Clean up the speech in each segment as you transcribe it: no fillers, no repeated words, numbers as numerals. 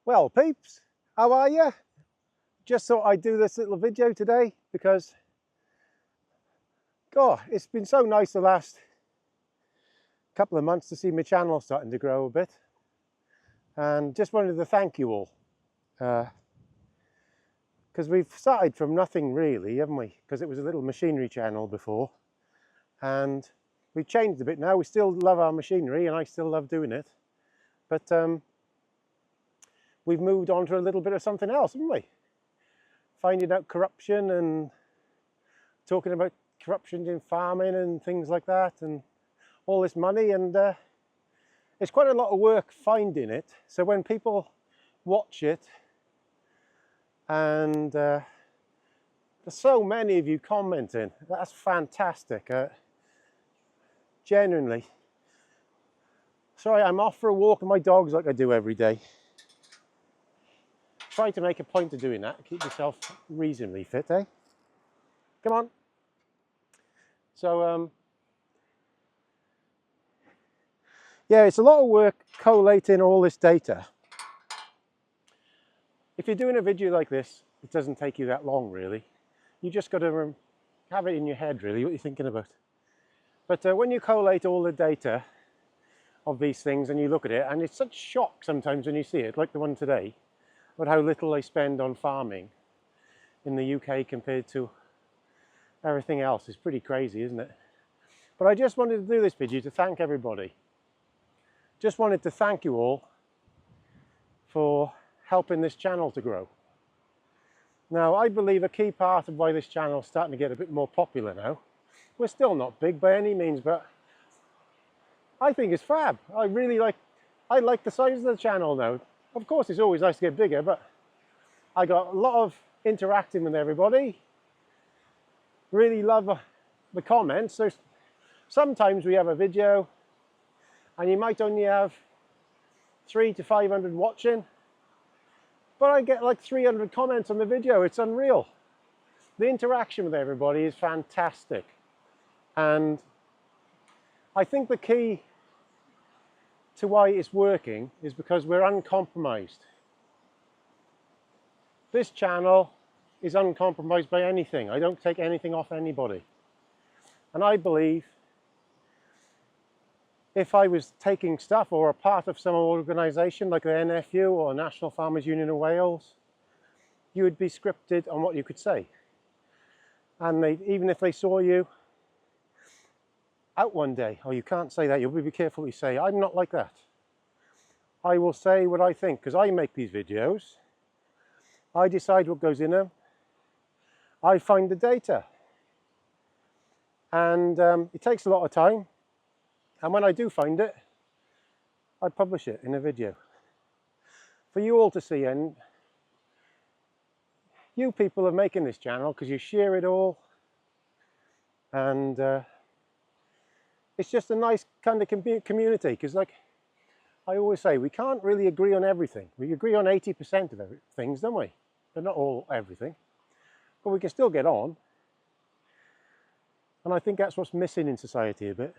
Well, peeps, how are you? Just thought I'd do this little video today because, God, it's been so nice the last couple of months to see my channel starting to grow a bit. And just wanted to thank you all. Because we've started from nothing really, haven't we? Because it was a little machinery channel before. And we've changed a bit now. We still love our machinery and I still love doing it. But we've moved on to a little bit of something else, haven't we? Finding out corruption and talking about corruption in farming and things like that and all this money, and it's quite a lot of work finding it. So when people watch it, and there's so many of you commenting, that's fantastic. Genuinely. Sorry, I'm off for a walk with my dogs like I do every day. Try to make a point of doing that, keep yourself reasonably fit, eh? Come on. So, yeah, it's a lot of work collating all this data. If you're doing a video like this, it doesn't take you that long, really. You just got to have it in your head, really, what you're thinking about. But when you collate all the data of these things and you look at it, and it's such shock sometimes when you see it, like the one today, about how little they spend on farming in the UK compared to everything else. Is pretty crazy, isn't it? But I just wanted to do this video to thank everybody. Just wanted to thank you all for helping this channel to grow. Now, I believe a key part of why this channel is starting to get a bit more popular now, we're still not big by any means, but I think it's fab. I like the size of the channel now. Of course, it's always nice to get bigger, but I got a lot of interacting with everybody. Really love the comments. So sometimes we have a video and you might only have 300 to 500 watching, but I get like 300 comments on the video. It's unreal. The interaction with everybody is fantastic. And I think the key to why it's working is because we're uncompromised. This channel is uncompromised by anything. I don't take anything off anybody. And I believe if I was taking stuff or a part of some organisation like the NFU or National Farmers Union of Wales, you would be scripted on what you could say. And even if they saw you out one day, oh, you can't say that, you'll be careful what you say. I'm not like that. I will say what I think, because I make these videos. I decide what goes in them. I find the data. And it takes a lot of time. And when I do find it, I publish it in a video for you all to see. And you people are making this channel because you share it all. And it's just a nice kind of community, because like I always say, we can't really agree on everything. We agree on 80% of things, don't we? But not all everything. But we can still get on. And I think that's what's missing in society a bit.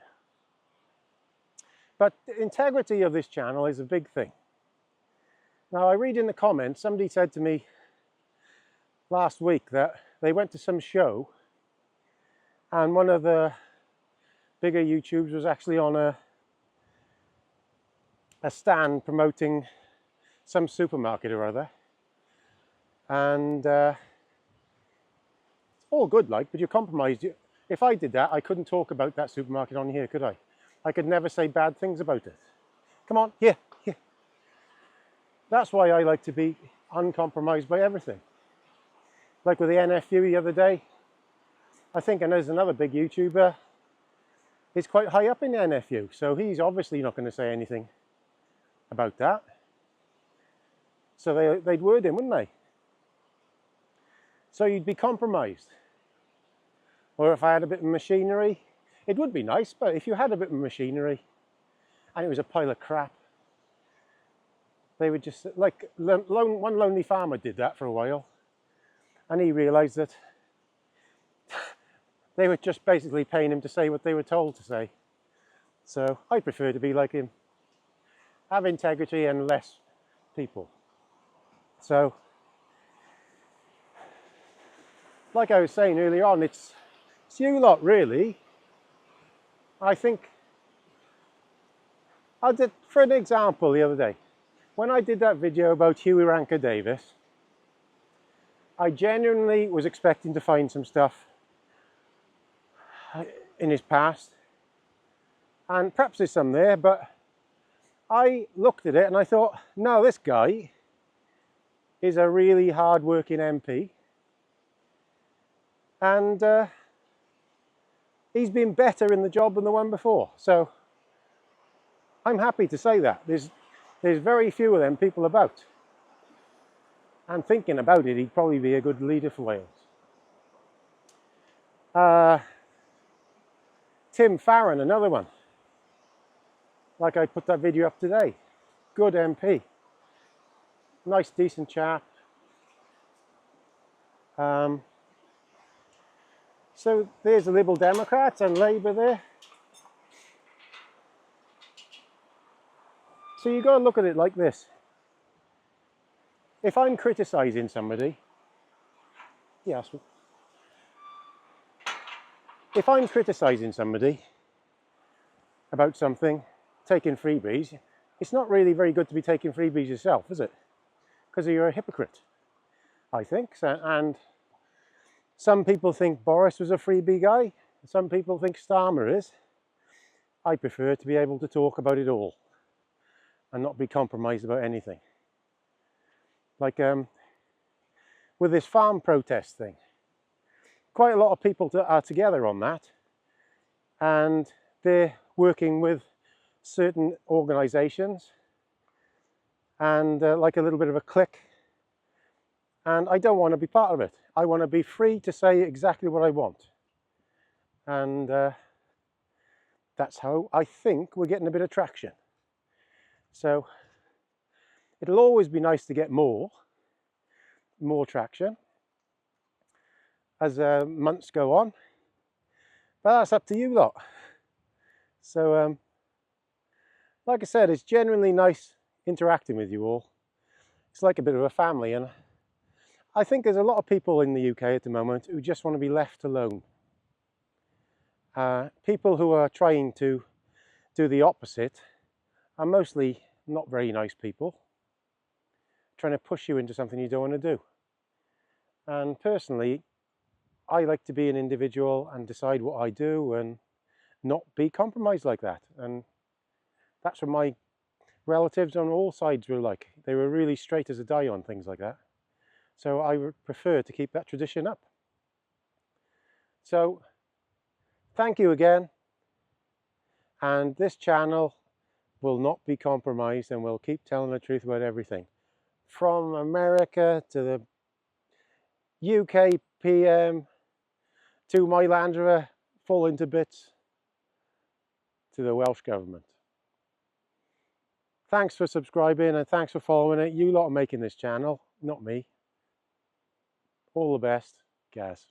But the integrity of this channel is a big thing. Now, I read in the comments, somebody said to me last week that they went to some show and one of the bigger YouTubes was actually on a stand promoting some supermarket or other. And it's all good, like, but you're compromised. If I did that, I couldn't talk about that supermarket on here, could I? I could never say bad things about it. Come on, here. That's why I like to be uncompromised by everything. Like with the NFU the other day, I think, and there's another big YouTuber, he's quite high up in the NFU, so he's obviously not going to say anything about that. So they'd word him, wouldn't they? So you'd be compromised. Or if I had a bit of machinery, it would be nice, but if you had a bit of machinery and it was a pile of crap, they would just, like one lonely farmer did that for a while, and he realised that they were just basically paying him to say what they were told to say. So I prefer to be like him, have integrity and less people. So, like I was saying earlier on, it's you lot really. I think I did, for an example, the other day, when I did that video about Huey Ranker Davis, I genuinely was expecting to find some stuff in his past, and perhaps there's some there, but I looked at it and I thought, no, this guy is a really hard-working MP, and he's been better in the job than the one before. So I'm happy to say that. There's very few of them people about. And thinking about it, he'd probably be a good leader for Wales. Tim Farron, another one. Like I put that video up today. Good MP. Nice, decent chap. So there's the Liberal Democrats and Labour there. So you've got to look at it like this. If I'm criticising somebody, if I'm criticising somebody about something, taking freebies, it's not really very good to be taking freebies yourself, is it? Because you're a hypocrite, I think. So, and some people think Boris was a freebie guy. Some people think Starmer is. I prefer to be able to talk about it all and not be compromised about anything. Like with this farm protest thing, quite a lot of people are together on that, and they're working with certain organisations and like a little bit of a clique, and I don't want to be part of it. I want to be free to say exactly what I want, and that's how I think we're getting a bit of traction. So it'll always be nice to get more traction as months go on, but that's up to you lot. So like I said, it's genuinely nice interacting with you all. It's like a bit of a family, and I think there's a lot of people in the UK at the moment who just want to be left alone. People who are trying to do the opposite are mostly not very nice people, trying to push you into something you don't want to do. And personally, I like to be an individual and decide what I do and not be compromised like that. And that's what my relatives on all sides were like. They were really straight as a die on things like that. So I would prefer to keep that tradition up. So thank you again. And this channel will not be compromised, and we'll keep telling the truth about everything. From America to the UK PM, to my Land Rover falling to bits, to the Welsh Government. Thanks for subscribing and thanks for following it. You lot are making this channel, not me. All the best, Gaz.